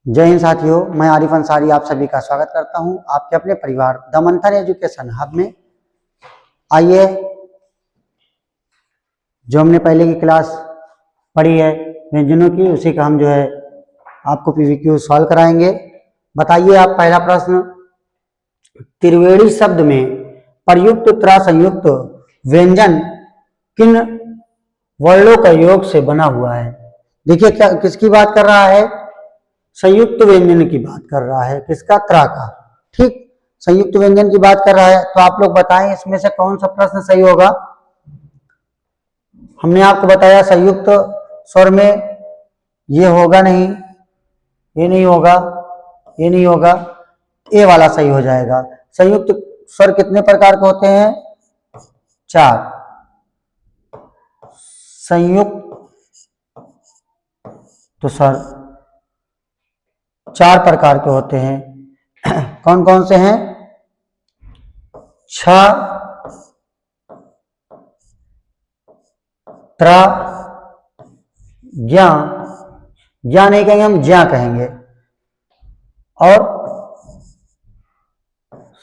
जय हिंद साथियों, मैं आरिफ अंसारी आप सभी का स्वागत करता हूं आपके अपने परिवार द मंथन एजुकेशन हब में। आइए, जो हमने पहले की क्लास पढ़ी है व्यंजनों की, उसी का हम आपको पीवीक्यू सॉल्व कराएंगे। बताइए आप, पहला प्रश्न, त्रिवेणी शब्द में प्रयुक्त त्रा संयुक्त व्यंजन किन वर्णों का योग से बना हुआ है? देखिए, क्या किसकी बात कर रहा है? संयुक्त व्यंजन की बात कर रहा है। किसका? त्रा का। ठीक, संयुक्त व्यंजन की बात कर रहा है। तो आप लोग बताएं इसमें से कौन सा प्रश्न सही होगा। हमने आपको बताया संयुक्त स्वर में ये होगा नहीं, ये नहीं होगा, ये नहीं होगा, ए वाला सही हो जाएगा। संयुक्त स्वर कितने प्रकार के होते हैं? 4 संयुक्त तो स्वर 4 प्रकार के होते हैं। कौन कौन से हैं? छ, त्रा, ज्ञा, ज्ञा नहीं कहेंगे हम, ज्ञा कहेंगे, और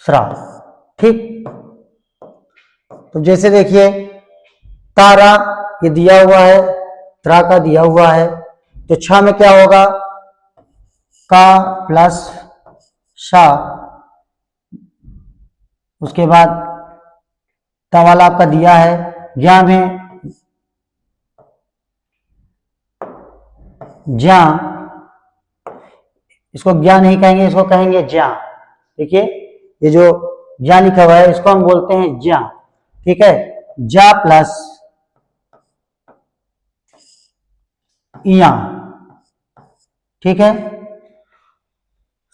स्रा। ठीक, तो जैसे देखिए, तारा ये दिया हुआ है, त्रा का दिया हुआ है, तो छ में क्या होगा? का प्लस शा, उसके बाद ता वाला आपका दिया है। ज्ञा में ज्ञा, इसको ज्ञा नहीं कहेंगे, इसको कहेंगे ज्ञा। देखिए, ये जो ज्ञा लिखा हुआ है इसको हम बोलते हैं ज्ञा। ठीक है, ज्ञा प्लस इया। ठीक है,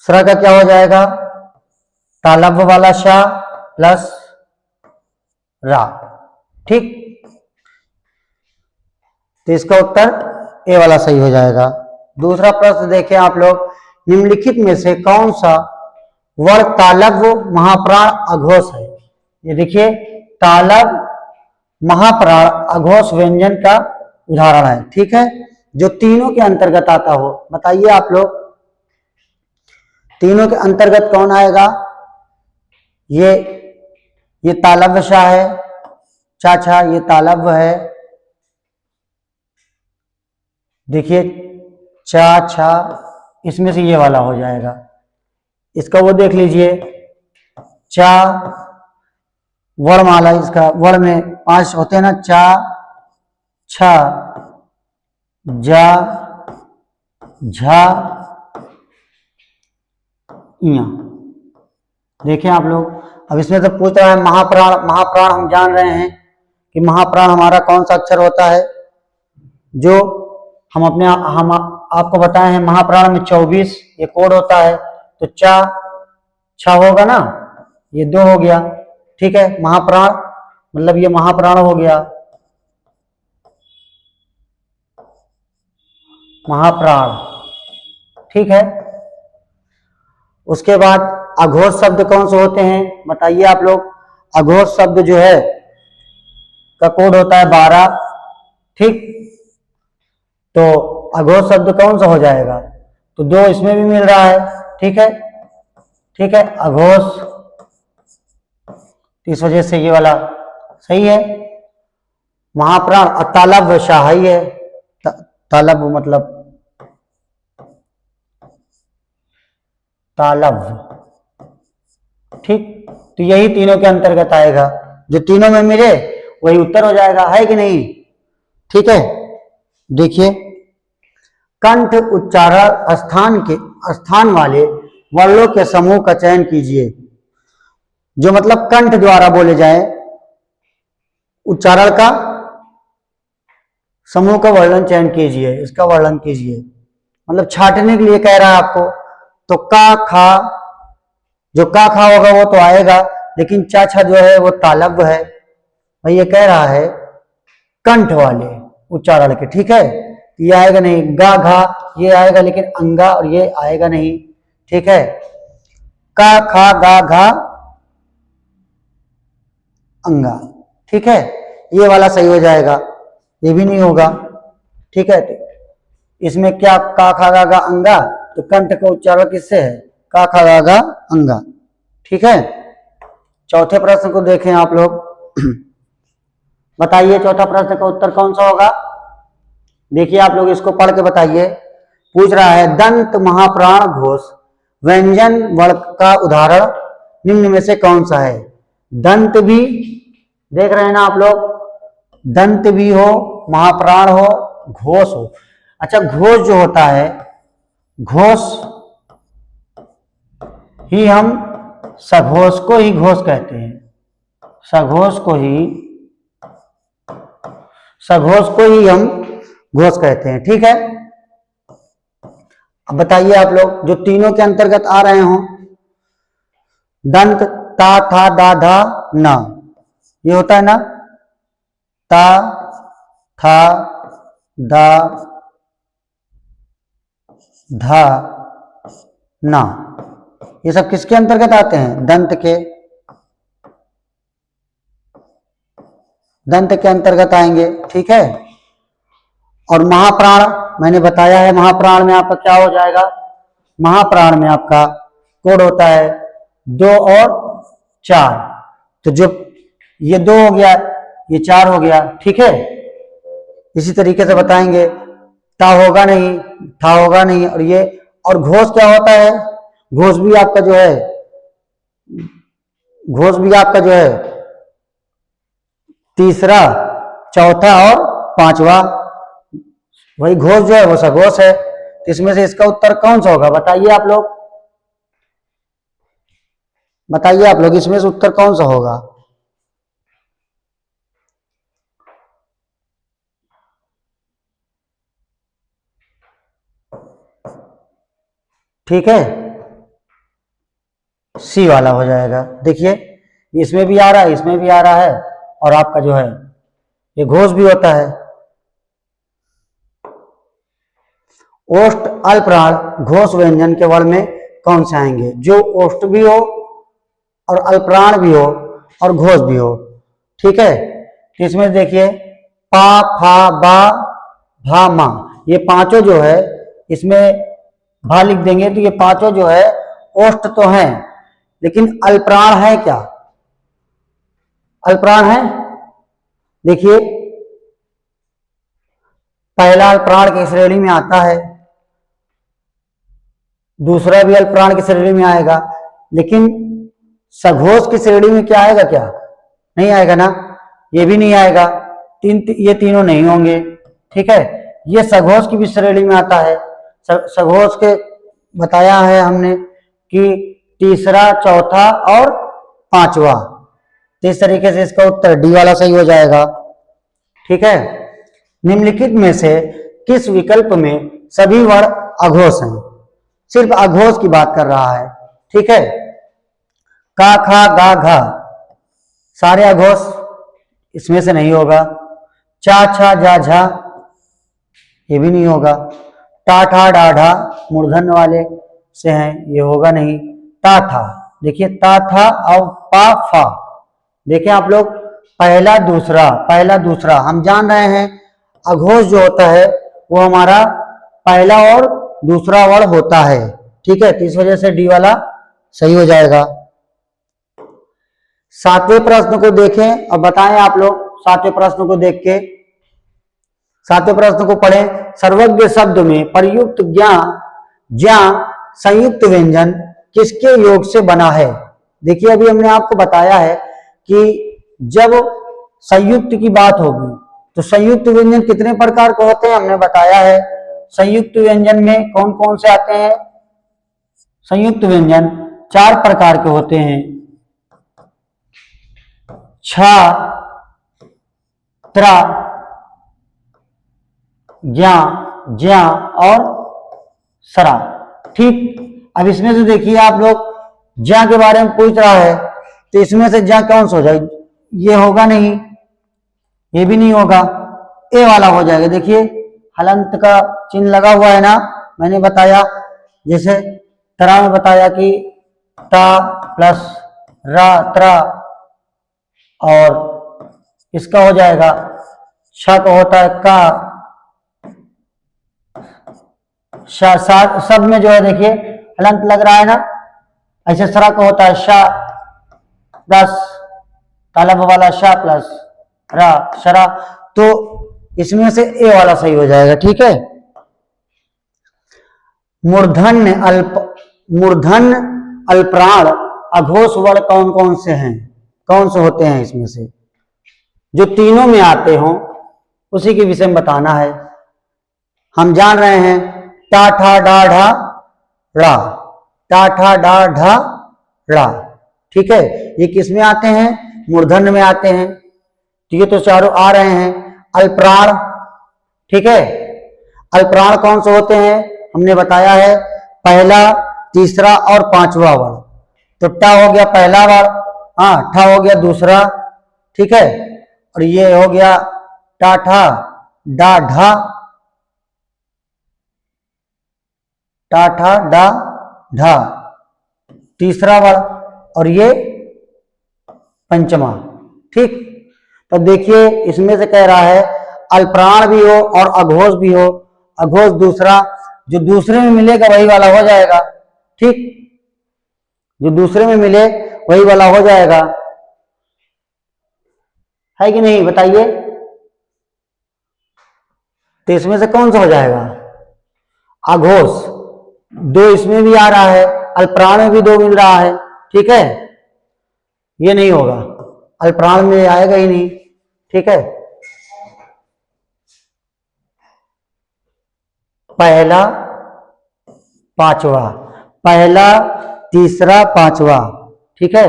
स्रा का क्या हो जाएगा? तालव्य वाला शा प्लस रा। ठीक, तो इसका उत्तर ए वाला सही हो जाएगा। दूसरा प्रश्न देखें आप लोग, निम्नलिखित में से कौन सा वर्ण तालव्य महाप्राण अघोष है? ये देखिए, तालव्य महाप्राण अघोष व्यंजन का उदाहरण है। ठीक है, जो तीनों के अंतर्गत आता हो। बताइए आप लोग, तीनों के अंतर्गत कौन आएगा? ये तालव्य शा है, चाचा ये तालव्य है। देखिए, चा छा, इसमें से ये वाला हो जाएगा। इसका वो देख लीजिए, चा वर्णमाला, इसका वर्ण में 5 होते हैं ना, चा, छा, जा, झा, इया। देखें आप लोग, अब इसमें से पूछ रहा है महाप्राण। महाप्राण हम जान रहे हैं कि महाप्राण हमारा कौन सा अक्षर होता है? जो हम आपको बताए हैं, महाप्राण में 24 ये कोड होता है। तो चा छा होगा ना, ये 2 हो गया। ठीक है, महाप्राण मतलब ये महाप्राण हो गया, महाप्राण। ठीक है, उसके बाद अघोष शब्द कौन से होते हैं? बताइए आप लोग। अघोष शब्द जो है का कोड होता है 12। ठीक, तो अघोष शब्द कौन सा हो जाएगा? तो 2 इसमें भी मिल रहा है। ठीक है, ठीक है, अघोष, इस वजह से ये वाला सही है। महाप्राण और तालव्य शाही है। तालव्य मतलब तालव्य। ठीक, तो यही तीनों के अंतर्गत आएगा। जो तीनों में मिले वही उत्तर हो जाएगा, है कि नहीं? ठीक है, देखिए, कंठ उच्चारण स्थान वाले वर्णों के समूह का चयन कीजिए। जो मतलब कंठ द्वारा बोले जाए, उच्चारण का समूह का वर्णन चयन कीजिए, इसका वर्णन कीजिए। मतलब छाटने के लिए कह रहा है आपको। तो का खा, जो का खा होगा वो तो आएगा, लेकिन चा छा जो है वो तालव्य है। भाई ये कह रहा है कंठ वाले उच्चारण के। ठीक है, ये आएगा नहीं। गा घा ये आएगा, लेकिन अंगा और ये आएगा नहीं। ठीक है, का खा गा घा अंगा। ठीक है, ये वाला सही हो जाएगा, ये भी नहीं होगा। ठीक है, इसमें क्या का खा गा गा अंगा, तो कंठ का उच्चारण किससे है? का खा गा घा अंगा। ठीक है, चौथे प्रश्न को देखें आप लोग। बताइए चौथा प्रश्न का उत्तर कौन सा होगा? देखिए आप लोग इसको पढ़ के बताइए। पूछ रहा है दंत महाप्राण घोष व्यंजन वर्ग का उदाहरण निम्न में से कौन सा है? दंत भी देख रहे हैं ना आप लोग, दंत भी हो, महाप्राण हो, घोष हो। अच्छा, घोष जो होता है, घोष ही हम सघोष को ही घोष कहते हैं, सघोष को ही हम घोष कहते हैं। ठीक है, अब बताइए आप लोग जो तीनों के अंतर्गत आ रहे हो, दंत ता था दा धा न, ये होता है ना, ता था दा धा ना, ये सब किसके अंतर्गत आते हैं? दंत के अंतर्गत आएंगे। ठीक है, और महाप्राण मैंने बताया है, महाप्राण में आपका क्या हो जाएगा? महाप्राण में आपका कोड होता है 2 और 4, तो जो ये 2 हो गया, ये 4 हो गया। ठीक है, इसी तरीके से बताएंगे, ता होगा नहीं, था होगा नहीं, और ये, और घोष क्या होता है? घोष भी आपका जो है तीसरा, चौथा और पांचवा, वही घोष जो है वो सघोष है। तो इसमें से इसका उत्तर कौन सा होगा? बताइए आप लोग, बताइए आप लोग, इसमें से उत्तर कौन सा होगा? ठीक है, सी वाला हो जाएगा। देखिए इसमें भी आ रहा है, इसमें भी आ रहा है, और आपका जो है ये घोष भी होता है। ओष्ठ अल्पप्राण घोष व्यंजन के वर्ण में कौन से आएंगे? जो ओष्ठ भी हो और अल्पप्राण भी हो और घोष भी हो। ठीक है, तो इसमें देखिए पा फा बा भा मा, ये पांचों जो है, इसमें भा लिख देंगे तो ये पांचों जो है ओष्ठ तो हैं, लेकिन अल्पप्राण है क्या? अल्पप्राण है। देखिए पहला अल्पप्राण की श्रेणी में आता है, दूसरा भी अल्पप्राण की श्रेणी में आएगा, लेकिन सघोष की श्रेणी में क्या आएगा? क्या नहीं आएगा ना, ये भी नहीं आएगा, ये तीनों नहीं होंगे। ठीक है, ये सघोष की भी श्रेणी में आता है। सघोष के बताया है हमने कि तीसरा, चौथा और पांचवा, तो इस तरीके से इसका उत्तर डी वाला सही हो जाएगा। ठीक है, निम्नलिखित में से किस विकल्प में सभी वर्ण अघोष हैं? सिर्फ अघोष की बात कर रहा है। ठीक है, का खा गा घा सारे अघोष, इसमें से नहीं होगा। चा छा जा झा, ये भी नहीं होगा। टा ठा डा ढा मूर्धन्य वाले से हैं, ये होगा नहीं। ता था, देखिए ता था और पा फा, देखिए आप लोग पहला दूसरा हम जान रहे हैं, अघोष जो होता है वो हमारा पहला और दूसरा वर्ण होता है। ठीक है, तो इस वजह से डी वाला सही हो जाएगा। 7वें प्रश्न को देखें और बताएं आप लोग, 7वें प्रश्न को देख के 7वें प्रश्न को पढ़ें। सर्वज्ञ शब्द में प्रयुक्त ज्ञा संयुक्त व्यंजन किसके योग से बना है? देखिए अभी हमने आपको बताया है कि जब संयुक्त की बात होगी तो संयुक्त व्यंजन कितने प्रकार के होते हैं, हमने बताया है। संयुक्त व्यंजन में कौन कौन से आते हैं? संयुक्त व्यंजन 4 प्रकार के होते हैं, छा, त्रा, ज्ञा, ज्या और सरा। ठीक, अब इसमें से देखिए आप लोग ज्या के बारे में पूछ रहा है, तो इसमें से ज्या कौन सा हो जाएगा? ये होगा नहीं, ये भी नहीं होगा, ए वाला हो जाएगा। देखिए हलंत का चिन्ह लगा हुआ है ना, मैंने बताया, जैसे तरा में बताया कि ता प्लस रा त्रा, और इसका हो जाएगा छ का होता है का, सब में जो है देखिए हलंत लग रहा है ना, ऐसे सरा का होता है शा प्लस तालब वाला शा प्लस रा शरा, तो इसमें से ए वाला सही हो जाएगा। ठीक है। मूर्धन्य अल्पप्राण अघोष वर्ण कौन कौन से हैं, कौन से होते हैं इसमें से, जो तीनों में आते हों उसी के विषय में बताना है। हम जान रहे हैं टा ठा डा ढा ड़ा, टा ठा डा ढा ड़ा। ठीक है। ये किस में आते हैं, मूर्धन्य में आते हैं। तो ये तो चारों आ रहे हैं। अल्पप्राण, ठीक है, अल्पप्राण कौन से होते हैं हमने बताया है, पहला, तीसरा और पांचवा वर्ण। तो टा हो गया पहला वर्ण, हाँ, ठा हो गया दूसरा, ठीक है, और ये हो गया टा ठा डा ढा, टा ठा डा ढा तीसरा वर्ण, और ये पंचमा। ठीक। तो देखिए इसमें से कह रहा है अल्पप्राण भी हो और अघोष भी हो। अघोष दूसरा, जो दूसरे में मिलेगा वही वाला हो जाएगा। ठीक, जो दूसरे में मिले वही वाला हो जाएगा, है कि नहीं, बताइए। तो इसमें से कौन सा हो जाएगा, अघोष। दो इसमें भी आ रहा है, अल्पप्राण में भी दो मिल रहा है। ठीक है, ये नहीं होगा, अल्पप्राण में आएगा ही नहीं। ठीक है। पहला पांचवा, पहला तीसरा पांचवा, ठीक है,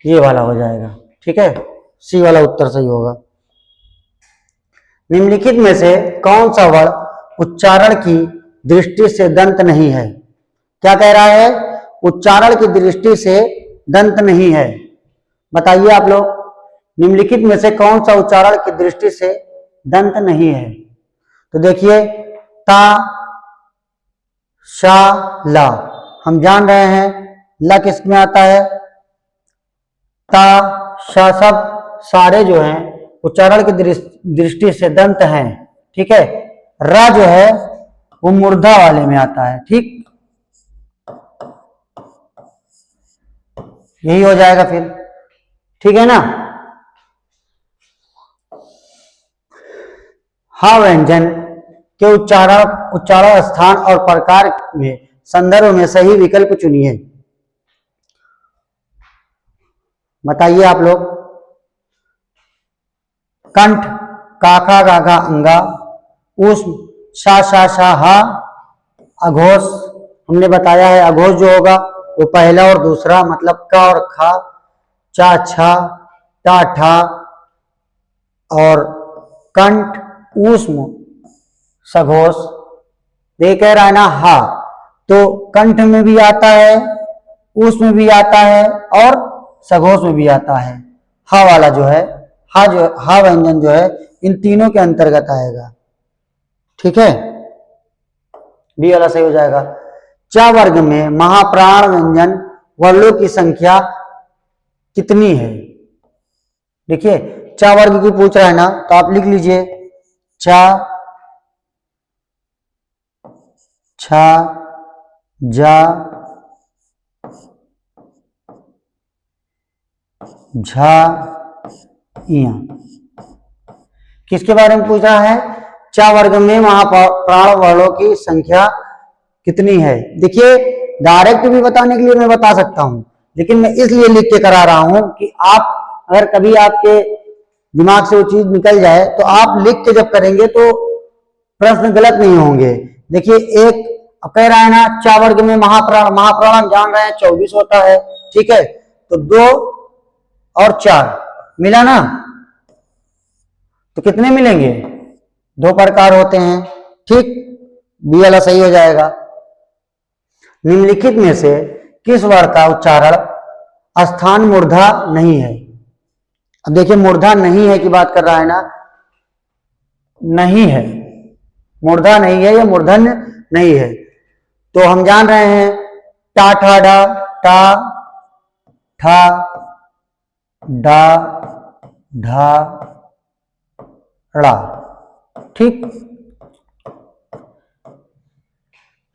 ये वाला हो जाएगा। ठीक है, सी वाला उत्तर सही होगा। निम्नलिखित में से कौन सा वर्ण उच्चारण की दृष्टि से दंत नहीं है। क्या कह रहा है, उच्चारण की दृष्टि से दंत नहीं है। बताइए आप लोग, निम्नलिखित में से कौन सा उच्चारण की दृष्टि से दंत नहीं है। तो देखिए ता शा ला, हम जान रहे हैं ला किस में आता है, ता शा सब सारे जो हैं उच्चारण की दृष्टि से दंत हैं। ठीक है। रा जो है वो मूर्धा वाले में आता है। ठीक, यही हो जाएगा फिर। ठीक है ना। हा व्यंजन के उच्चारण स्थान और प्रकार में संदर्भ में सही विकल्प चुनिए। बताइए आप लोग। कंठ काखा गाघा अंगा, ऊष्म शा शा शा हा, अघोष हमने बताया है अघोष जो होगा वो पहला और दूसरा, मतलब का और खा, चा छा टा ठा, और कंठ ऊष्म सघोष। ये कह रहा है ना हा, तो कंठ में भी आता है, ऊष्म में भी आता है और सघोष में भी आता है। हा वाला जो है, हा व्यंजन जो है इन तीनों के अंतर्गत आएगा। ठीक है, बी वाला सही हो जाएगा। चा वर्ग में महाप्राण व्यंजन वर्णों की संख्या कितनी है। देखिए चा वर्ग की पूछ रहा है ना, तो आप लिख लीजिए चा छा जा झा इया। किसके बारे में पूछ रहा है, चा वर्ग में महाप्राण वर्णों की संख्या कितनी है। देखिए डायरेक्ट भी बताने के लिए मैं बता सकता हूं, लेकिन मैं इसलिए लिख के करा रहा हूं कि आप अगर कभी आपके दिमाग से वो चीज निकल जाए तो आप लिख के जब करेंगे तो प्रश्न गलत नहीं होंगे। देखिए एक कह रहा है ना चा वर्ग में महाप्राण, महाप्राण हम जान रहे हैं 24 होता है। ठीक है, तो 2 और 4 मिला ना, तो कितने मिलेंगे, 2 प्रकार होते हैं। ठीक, बी वाला सही हो जाएगा। निम्नलिखित में से किस वर्ण का उच्चारण स्थान मूर्धा नहीं है। अब देखिए मूर्धा नहीं है की बात कर रहा है ना, नहीं है, मूर्धा नहीं है या मूर्धन्य नहीं है। तो हम जान रहे हैं टा ठा डा, टा ठा डा ढा ड़ा। ठीक,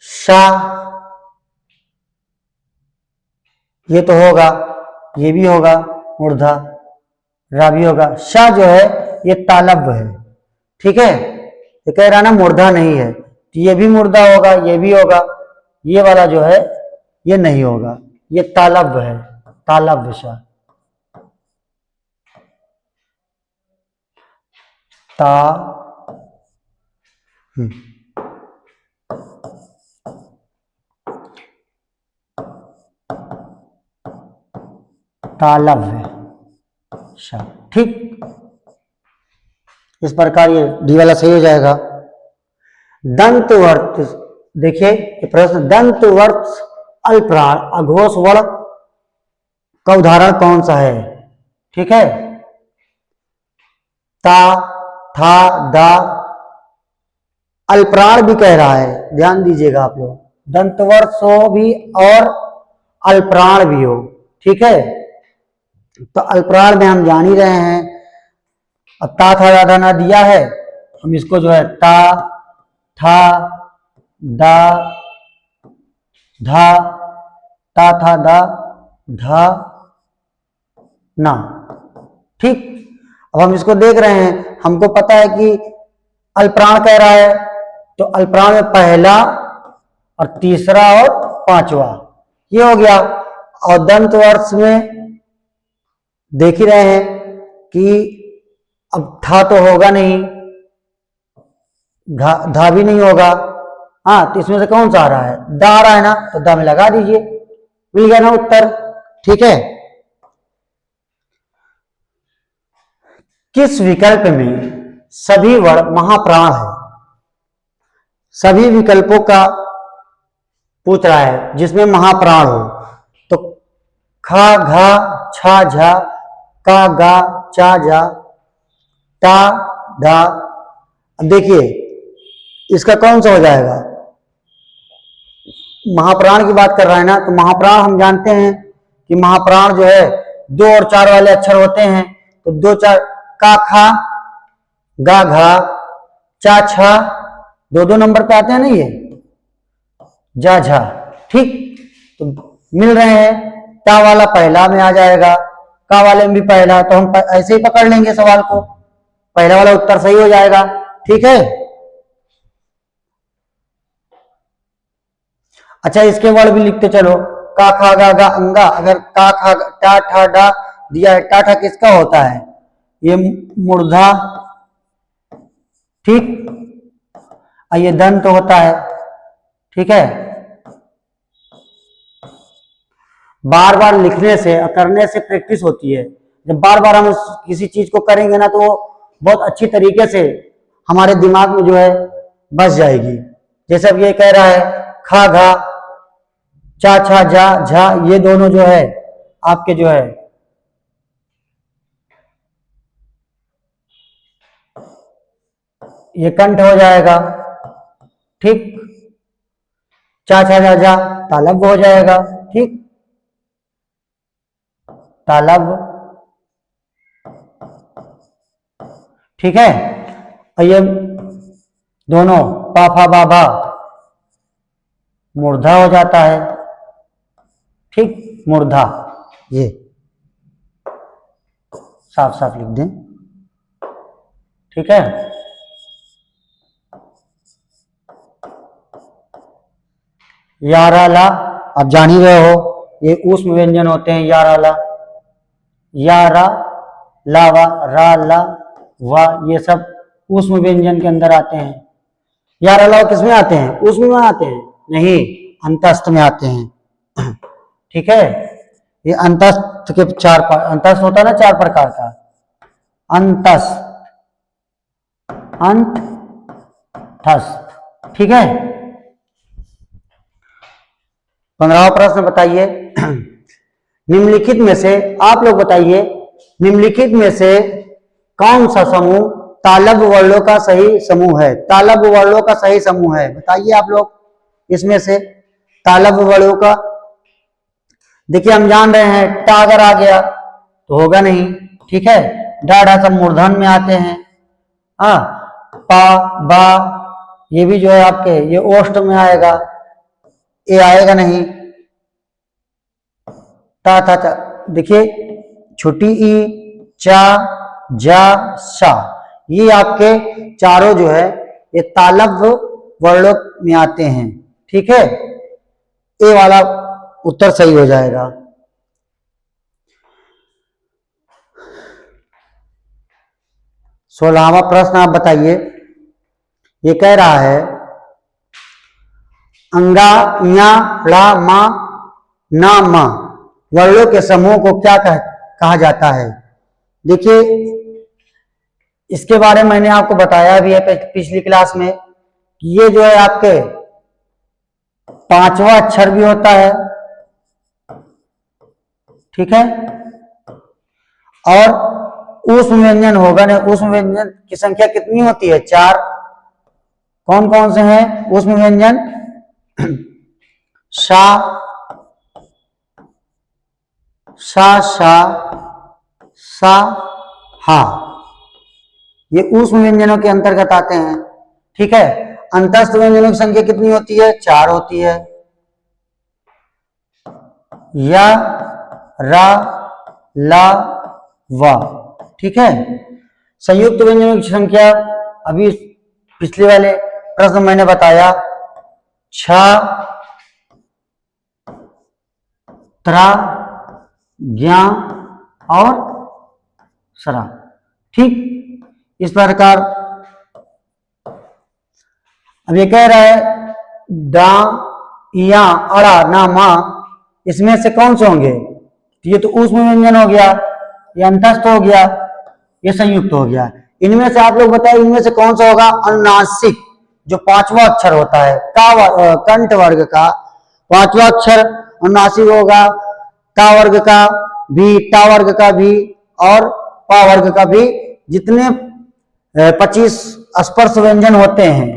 शा, ये तो होगा, ये भी होगा मूर्धा, रा भी होगा। शा जो है ये तालव्य है, ठीक है। ये कह रहा ना मूर्धा नहीं है, तो ये भी मूर्धा होगा, ये भी होगा, ये वाला जो है ये नहीं होगा, ये तालव्य है, तालव्य शा, ता तालव्य शा, ठीक। इस प्रकार ये डी वाला सही हो जाएगा। दंतवर्त, देखिए ये प्रश्न, दंतवर्त अल्पप्राण अघोष वर्ण का उदाहरण कौन सा है, ठीक है। ता, था, दा, अल्पप्राण भी कह रहा है, ध्यान दीजिएगा आप लोग, दंतवर्त हो भी और अल्पप्राण भी हो, ठीक है। तो अल्पप्राण में हम जान ही रहे हैं, अब ता था दा ना दिया है, हम इसको जो है ता, था, दा, धा, ता था दा, धा, ना, ठीक। अब हम इसको देख रहे हैं, हमको पता है कि अल्पप्राण कह रहा है, तो अल्पप्राण में पहला और तीसरा और पांचवा ये हो गया। और दंतवर्ष में देख ही रहे हैं कि अब था तो होगा नहीं, धा भी नहीं होगा, हाँ, तो इसमें से कौन सा आ रहा है, दा आ रहा है ना, तो दा में लगा दीजिए, मिल गया ना उत्तर, ठीक है। किस विकल्प में सभी वर्ण महाप्राण है, सभी विकल्पों का पूछ रहा है जिसमें महाप्राण हो, तो खा, घा, छा, झा, का, गा, चा, जा, ता, धा। अब देखिए इसका कौन सा हो जाएगा, महाप्राण की बात कर रहा है ना, तो महाप्राण हम जानते हैं कि महाप्राण जो है 2 और 4 वाले अक्षर होते हैं, तो 2 4 का, खा, गा, घा, चा, छा, 2 नंबर पे आते हैं ना ये, जा, झा, ठीक। तो मिल रहे हैं, ता वाला पहला में आ जाएगा, का वाले में भी पहला, तो हम ऐसे ही पकड़ लेंगे सवाल को, पहला वाला उत्तर सही हो जाएगा, ठीक है। अच्छा इसके वर्ड भी लिखते चलो, का, खा, गा, गा, अंगा, अगर का, खा, टा, ठा, डा दिया है, टा, ठा किसका होता है, ये मूर्धा, ठीक, और ये दंत होता है, ठीक है। बार बार लिखने से और करने से प्रैक्टिस होती है, जब बार बार हम किसी चीज को करेंगे ना, तो बहुत अच्छी तरीके से हमारे दिमाग में जो है बस जाएगी। जैसे अब ये कह रहा है खा, घा, चा, छा, जा, झा, ये दोनों जो है आपके जो है ये कंठ हो जाएगा, ठीक। चा, छा, जा, जा तालब हो जाएगा, ठीक, तालब, ठीक है। और ये दोनों पा, फा, बा, भा मूर्धा हो जाता है, ठीक, मूर्धा, ये साफ साफ लिख दें, ठीक है। यारा ला, आप जान ही रहे हो, ये ऊष्म व्यंजन होते हैं, यारा ला, यारा, लावा, रा, ला, वा, ये सब ऊष्म व्यंजन के अंदर आते हैं। यारा ला किसमें आते हैं, ऊष्म में आते हैं, नहीं, अंतस्थ में आते हैं, ठीक है। ये अंतस्थ के अंतस्थ होता है ना 4 प्रकार का, अंतस्थ, अंतस्थ, ठीक है। 15वां प्रश्न बताइए, निम्नलिखित में से आप लोग बताइए, निम्नलिखित में से कौन सा समूह तालब वर्णों का सही समूह है, तालब वर्णों का सही समूह है, बताइए आप लोग इसमें से तालब वर्णों का। देखिए हम जान रहे हैं टा अगर आ गया तो होगा नहीं, ठीक है, डा, ढा सब मूर्धन में आते हैं, हाँ, पा, बा ये भी जो है आपके ये ओष्ठ में आएगा, ए आएगा नहीं, ता था ता, देखिए छोटी ई, चा, जा, सा, ये आपके चारों जो है ये तालव्य वर्णों में आते हैं। ठीक है, ए वाला उत्तर सही हो जाएगा। 16वां प्रश्न आप बताइए। ये कह रहा है अंगा, या, ला, मा, ना, मा वर्णों के समूह को क्या कहा जाता है। देखिए इसके बारे में मैंने आपको बताया भी है पिछली क्लास में कि ये जो है आपके 5वां अक्षर भी होता है, ठीक है, और ऊष्म व्यंजन होगा ना, ऊष्म व्यंजन की संख्या कितनी होती है, 4। कौन कौन से हैं ऊष्म व्यंजन, शा, सा, शा, सा, हा, ये ऊष्म व्यंजनों के अंतर्गत आते हैं। ठीक है, अंतस्थ व्यंजनों की संख्या कितनी होती है, 4 होती है, या, रा, ला, वा। ठीक है, संयुक्त व्यंजनों की संख्या अभी पिछले वाले प्रश्न मैंने बताया, छ, त्रा, ज्ञा और सरा। ठीक, इस प्रकार अब ये कह रहा है डा, या, अड़ा, ना, मा, इसमें से कौन से होंगे, ये तो ऊष्म व्यंजन हो गया, ये अंतस्थ हो गया, ये संयुक्त हो गया। इनमें से आप लोग बताइए इनमें से कौन सा होगा अनुनासिक, जो 5वां अक्षर होता है कंठ वर्ग का 5वां अक्षर अनुनासिक होगा, का वर्ग का भी, टा वर्ग का भी और पा वर्ग का भी। जितने 25 स्पर्श व्यंजन होते हैं,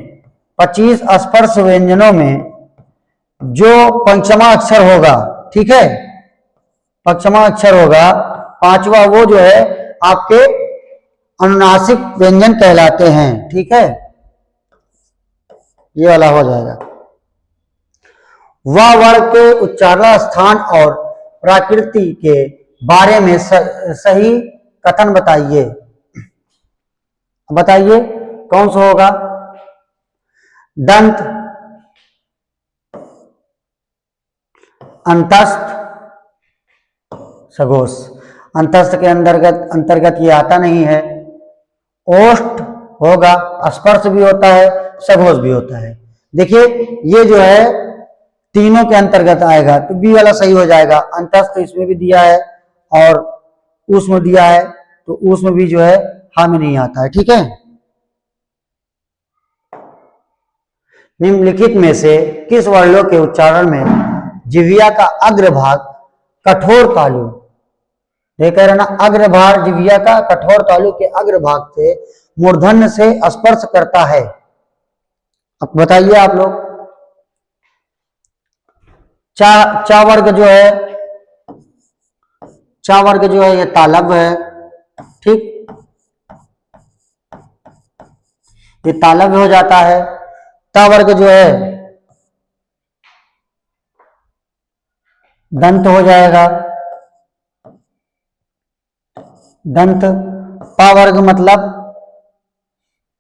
25 स्पर्श व्यंजनों में जो पंचमा अक्षर होगा, ठीक है, पंचमा अक्षर होगा 5वां, वो जो है आपके अनुनासिक व्यंजन कहलाते हैं। ठीक है, ये वाला हो जाएगा। वह वर्ग के उच्चारण स्थान और प्रकृति के बारे में सही कथन बताइए। बताइए कौन सा होगा, दंत, अंतस्थ, सघोष। अंतस्थ के अंतर्गत ये आता नहीं है। ओष्ठ होगा, स्पर्श भी होता है, सघोष भी होता है। देखिए ये जो है तीनों के अंतर्गत आएगा, तो बी वाला सही हो जाएगा। अंतस्थ इसमें भी दिया है और ऊष्म दिया है, तो ऊष्म भी जो है हा में नहीं आता है। ठीक है, निम्नलिखित में से किस वर्णों के उच्चारण में जिह्वा का अग्रभाग कठोर तालु, देखा रहे ना, अग्रभाग जिह्वा का कठोर तालु के अग्रभाग से मूर्धन्य से स्पर्श करता है। अब बताइए आप लोग, चा वर्ग जो है, चा वर्ग जो है ये तालव्य है। ठीक, ये तालव्य हो जाता है। ता वर्ग जो है दंत हो जाएगा, दंत। पा वर्ग मतलब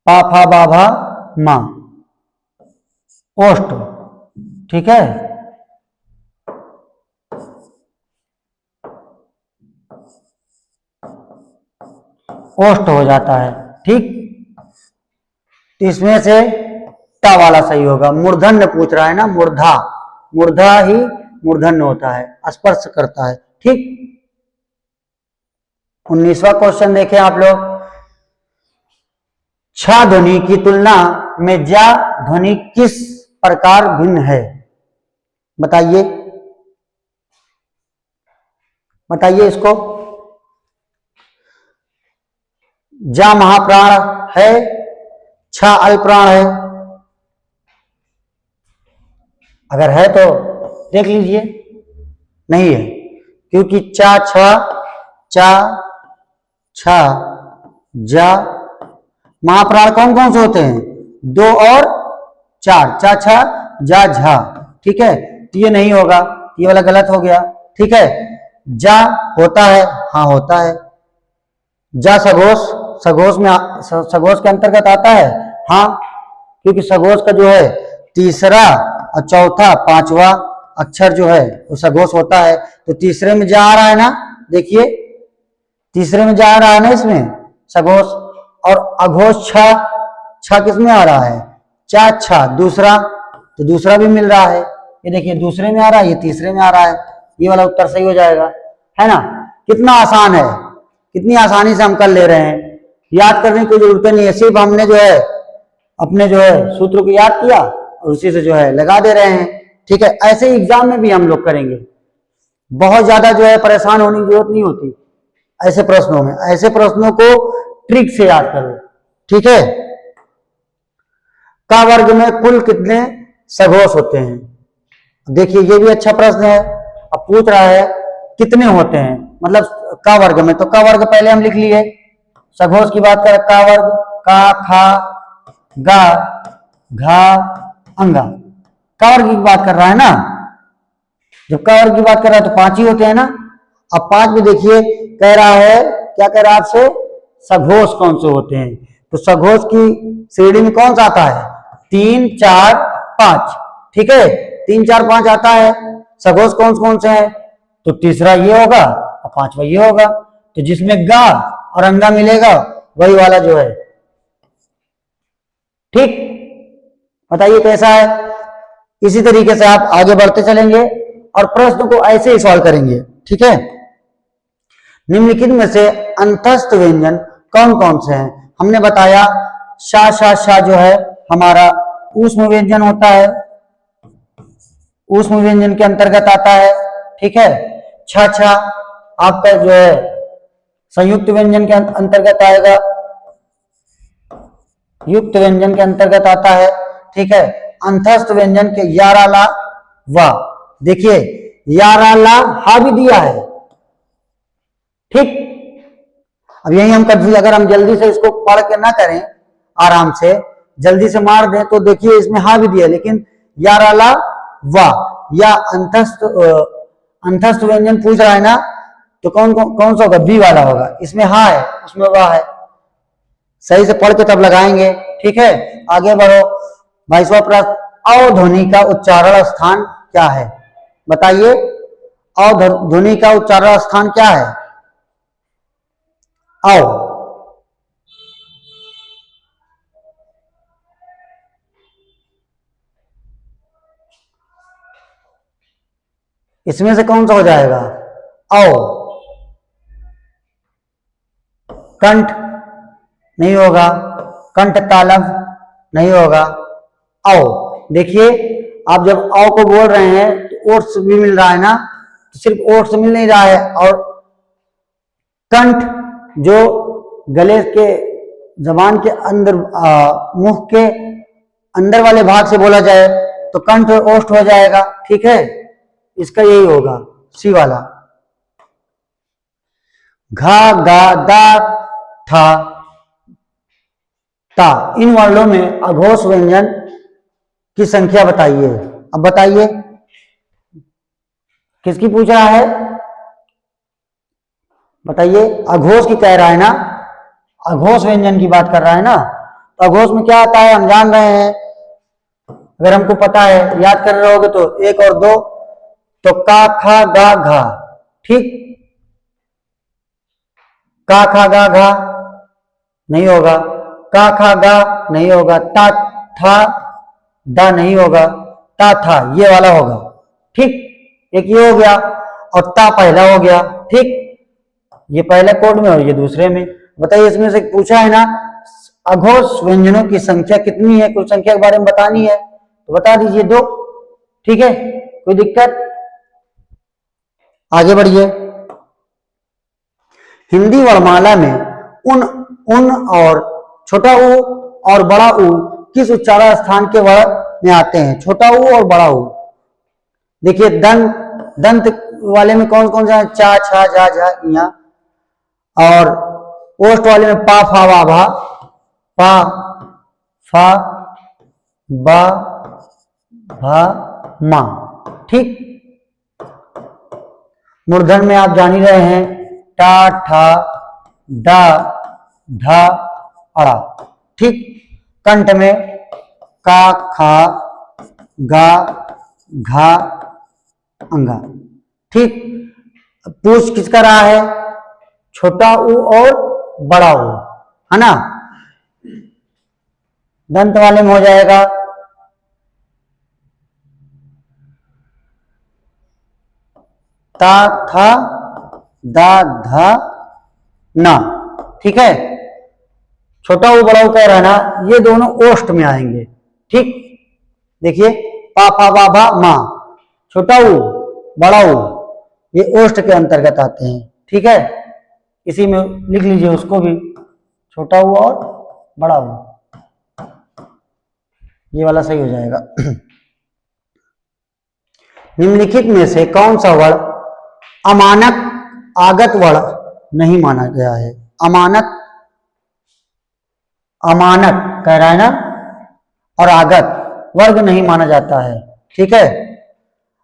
पा, फा, बा, भा, मा, ओष्ठ। ठीक है, ओष्ठ हो जाता है। ठीक, तो इसमें से टा वाला सही होगा। मूर्धन्य पूछ रहा है ना, मूर्धा, मूर्धा ही मूर्धन्य होता है, स्पर्श करता है। ठीक, 19वां क्वेश्चन देखें आप लोग। छ ध्वनि की तुलना में जा ध्वनि किस प्रकार भिन्न है, बताइए, बताइए इसको। जा महाप्राण है, छ अल्पप्राण है। अगर है तो देख लीजिए, नहीं है, क्योंकि चा, छ, चा, छ, जा, महाप्राण कौन कौन से होते हैं, 2 और 4, चा, छ, जा, झा। ठीक है, तो ये नहीं होगा, ये वाला गलत हो गया। ठीक है, जा होता है, हाँ होता है। जा सघोष, सघोष में सघोष के अंतर्गत आता है, हाँ, क्योंकि सघोष का जो है तीसरा और चौथा पांचवा अक्षर जो है वो सघोष होता है। तो तीसरे में जा आ रहा है ना, देखिए तीसरे में जा आ रहा है ना इसमें सघोष। और अघोष छ, छ किस में आ रहा है, चा छा दूसरा, तो दूसरा भी मिल रहा है। ये देखिए दूसरे में आ रहा है, ये तीसरे में आ रहा है, ये वाला उत्तर सही हो जाएगा, है ना। कितना आसान है, कितनी आसानी से हम कर ले रहे हैं, याद करने की कोई जरूरत नहीं है, सिर्फ हमने जो है अपने जो है सूत्र को याद किया और उसी से जो है लगा दे रहे हैं। ठीक है, ऐसे ही एग्जाम में भी हम लोग करेंगे, बहुत ज्यादा जो है परेशान होने की जरूरत नहीं होती ऐसे प्रश्नों में। ऐसे प्रश्नों को ट्रिक से याद करो। ठीक है, का वर्ग में कुल कितने सघोष होते हैं? देखिए ये भी अच्छा प्रश्न है। अब पूछ रहा है कितने होते हैं, मतलब का वर्ग में, तो का वर्ग पहले हम लिख लिए। सघोष की बात करें, का वर्ग का खा गा घा अंगा, का वर्ग की बात कर रहा है ना। जब का वर्ग की बात कर रहा है तो 5 ही होते हैं ना। अब 5 में देखिए कह रहा है, क्या कह रहा है आपसे, सघोष कौन से होते हैं। तो सघोष की श्रेणी में कौन सा आता है, 3 4 5। ठीक है, 3 4 5 आता है। सघोष कौन कौन से हैं, तो तीसरा ये होगा और पांचवा ये होगा। तो जिसमें गा और अंगा मिलेगा वही वाला जो है। ठीक, बताइए कैसा है। इसी तरीके से आप आगे बढ़ते चलेंगे और प्रश्न को ऐसे ही सॉल्व करेंगे। ठीक है, निम्नलिखित में से अंतस्थ व्यंजन कौन कौन से हैं। हमने बताया शा शा शा जो है हमारा ऊष्म व्यंजन होता है, ऊष्म व्यंजन के अंतर्गत आता है। ठीक है, छ छ आपका जो है संयुक्त व्यंजन के अंतर्गत आएगा, युक्त व्यंजन के अंतर्गत आता है। ठीक है, अंतस्थ व्यंजन के यारा ला वा, देखिए यारा ला हा भी दिया है। ठीक, अब यही हम कंफ्यूज, अगर हम जल्दी से इसको पढ़ के ना करें, आराम से जल्दी से मार दें, तो देखिए इसमें हा भी दिया, लेकिन यारा ला वा या अंतस्थ व्यंजन पूछ रहा है ना, तो कौन कौन सा होगा, बी वाला होगा। इसमें हा है, उसमें वाह है। सही से पढ़ के तब लगाएंगे। ठीक है, आगे बढ़ो। 22वां प्रश्न, अवध्वनि का उच्चारण स्थान क्या है, बताइए। अवध्वनि का उच्चारण स्थान क्या है, अव, इसमें से कौन सा हो जाएगा, औ। कंठ नहीं होगा, कंठ तालव नहीं होगा, औ। देखिए आप जब औ को बोल रहे हैं तो ओट्स भी मिल रहा है ना, तो सिर्फ ओट्स मिल नहीं रहा है, और कंठ जो गले के जबान के अंदर मुंह के अंदर वाले भाग से बोला जाए तो कंठ ओष्ठ हो जाएगा। ठीक है, इसका यही होगा, सी वाला। घा गा दा था ता, इन वर्णों में अघोष व्यंजन की संख्या बताइए। अब बताइए किसकी पूछ रहा है, बताइए। अघोष की कह रहा है ना, अघोष व्यंजन की बात कर रहा है ना। तो अघोष में क्या आता है हम जान रहे हैं, अगर हमको पता है, याद कर रहे होगे तो 1 और 2, तो का खा गा घा। ठीक, का खा गा घा नहीं होगा, का खा गा नहीं होगा, ता था दा नहीं होगा, ता था ये वाला होगा। ठीक, एक ये हो गया और ता पहला हो गया। ठीक, ये पहले कोड में और ये दूसरे में। बताइए इसमें से पूछा है ना, अघोष व्यंजनों की संख्या कितनी है, कुछ संख्या के बारे में बतानी है तो बता दीजिए 2। ठीक है, कोई दिक्कत, आगे बढ़िए। हिंदी वर्णमाला में उन और छोटा ऊ और बड़ा ऊ किस उच्चारण स्थान के वर्ण में आते हैं, छोटा ऊ और बड़ा ऊ। देखिए दंत वाले में कौन कौन सा है, चा छा झा झा इया, और ओष्ठ वाले में पा फा वा भा, पा फा बा भा मा। ठीक। मूर्धन में आप जान ही रहे हैं, टा ठा डा ढा अड़ा, ठीक। कंठ में का खा गा घा अंगा, ठीक। पूछ किसका रहा है, छोटा ऊ और बड़ा ऊ, है ना। दंत वाले में हो जाएगा ता था दा धा ना, ठीक है। छोटा ऊ बड़ा ऊ कह रहा है ना, ये दोनों ओष्ठ में आएंगे, ठीक। देखिए पा पा बा भा मा, छोटा ऊ बड़ा ऊ ये ओष्ठ के अंतर्गत आते हैं, ठीक है। इसी में लिख लीजिए उसको भी, छोटा ऊ और बड़ा ऊ, ये वाला सही हो जाएगा। निम्नलिखित में से कौन सा वर्ण अमानक आगत वर्ण नहीं माना गया है। अमानक, अमानक कह रहा है ना, और आगत वर्ग नहीं माना जाता है, ठीक है।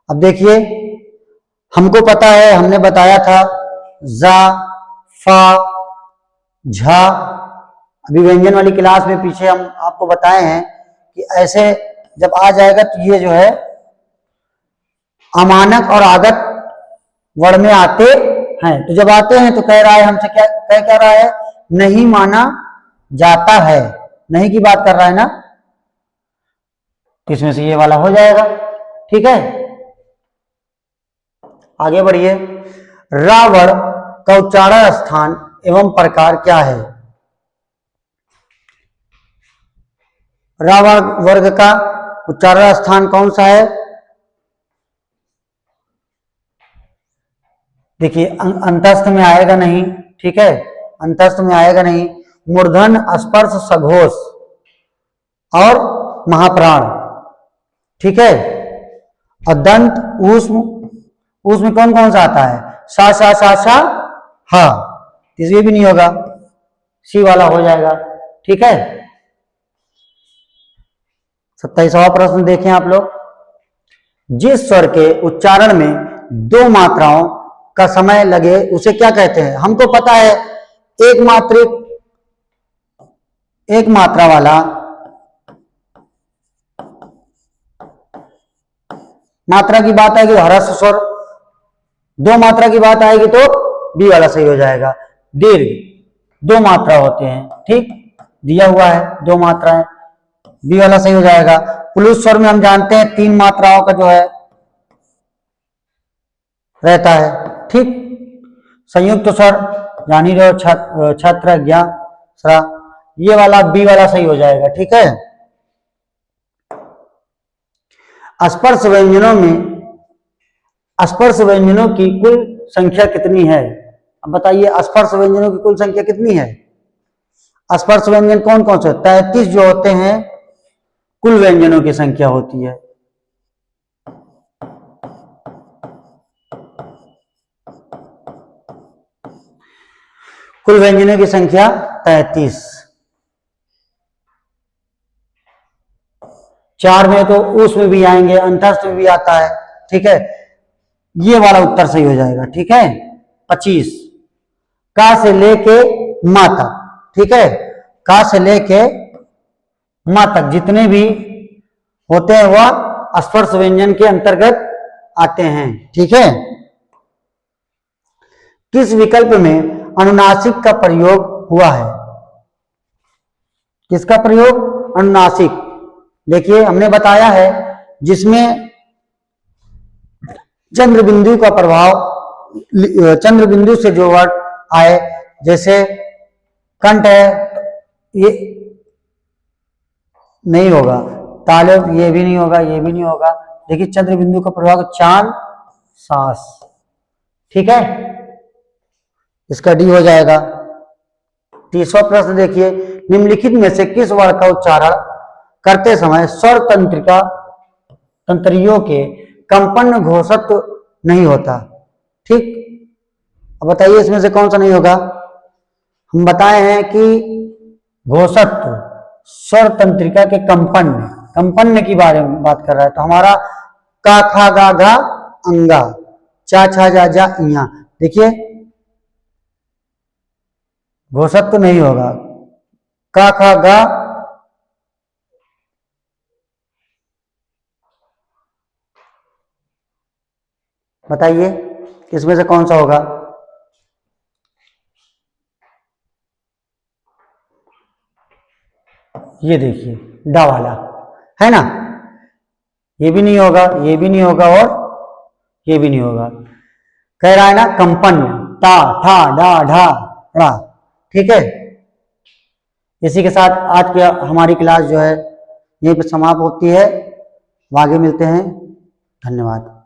अब देखिए हमको पता है, हमने बताया था जा फा झा, अभी व्यंजन वाली क्लास में पीछे हम आपको बताए हैं कि ऐसे जब आ जाएगा तो ये जो है अमानक और आगत वर्ण में आते हैं। तो जब आते हैं तो कह रहा है हमसे, क्या रहा है, नहीं माना जाता है, नहीं की बात कर रहा है ना, इसमें से ये वाला हो जाएगा, ठीक है। आगे बढ़िए, रावण का उच्चारण स्थान एवं प्रकार क्या है। रावण वर्ग का उच्चारण स्थान कौन सा है। देखिए अंतस्थ में आएगा नहीं, ठीक है, अंतस्थ में आएगा नहीं। मूर्धन स्पर्श सघोष और महाप्राण, ठीक है। और दंत ऊष्म, ऊष्म कौन कौन सा आता है, सा सा सा सा हा, इसमें भी नहीं होगा, सी वाला हो जाएगा, ठीक है। 27वां प्रश्न देखें आप लोग, जिस स्वर के उच्चारण में दो मात्राओं का समय लगे उसे क्या कहते हैं। हमको पता है एक मात्रा वाला, मात्रा की बात आएगी तो ह्रस्व स्वर, दो मात्रा की बात आएगी तो बी वाला सही हो जाएगा। दीर्घ दो मात्रा होते हैं, ठीक, दिया हुआ है दो मात्राएं, बी वाला सही हो जाएगा। पुरुष स्वर में हम जानते हैं तीन मात्राओं का जो है रहता है, ठीक। संयुक्त स्वर जान ही रहो, छत्र ज्ञा स्रा, ये वाला बी वाला सही हो जाएगा, ठीक है। स्पर्श व्यंजनों में, स्पर्श व्यंजनों की कुल संख्या कितनी है। अब बताइए स्पर्श व्यंजनों की कुल संख्या कितनी है। स्पर्श व्यंजन कौन कौन से, 33 जो होते हैं कुल व्यंजनों की संख्या होती है। कुल व्यंजनों की संख्या 33। 4 में तो ऊष्म में भी आएंगे, अंतस्थ में भी आता है, ठीक है। ये वाला उत्तर सही हो जाएगा, ठीक है। 25 का से लेके मा तक, ठीक है, का से लेके मा तक जितने भी होते हैं वह स्पर्श व्यंजन के अंतर्गत आते हैं, ठीक है। किस विकल्प में अनुनासिक का प्रयोग हुआ है। किसका प्रयोग, अनुनासिक। देखिए हमने बताया है जिसमें चंद्र बिंदु का प्रभाव, चंद्र बिंदु से जो वर्ड आए, जैसे कंठ है, ये नहीं होगा, तालब ये भी नहीं होगा, ये भी नहीं होगा। देखिए चंद्र बिंदु का प्रभाव चांद सांस, ठीक है, इसका डी हो जाएगा। 30वां प्रश्न देखिए, निम्नलिखित में से किस वर्ण का उच्चारण करते समय स्वर तंत्रिका तंत्रियों के कंपन घोषत्व नहीं होता, ठीक। अब बताइए इसमें से कौन सा नहीं होगा। हम बताए हैं कि घोषत्व स्वर तंत्रिका के कंपन की बारे में बात कर रहा है, तो हमारा का खा गा घा अंगा, चा छा जा जा इया। देखिए घोषक तो नहीं होगा, का खा गा, बताइए इसमें से कौन सा होगा? ये देखिए डा वाला है ना, ये भी नहीं होगा, ये भी नहीं होगा और ये भी नहीं होगा। कह रहा है ना कंपन, टा ठा डा ढा ड़ा। ठीक है, इसी के साथ आज की हमारी क्लास जो है यहीं पर समाप्त होती है। आगे मिलते हैं, धन्यवाद।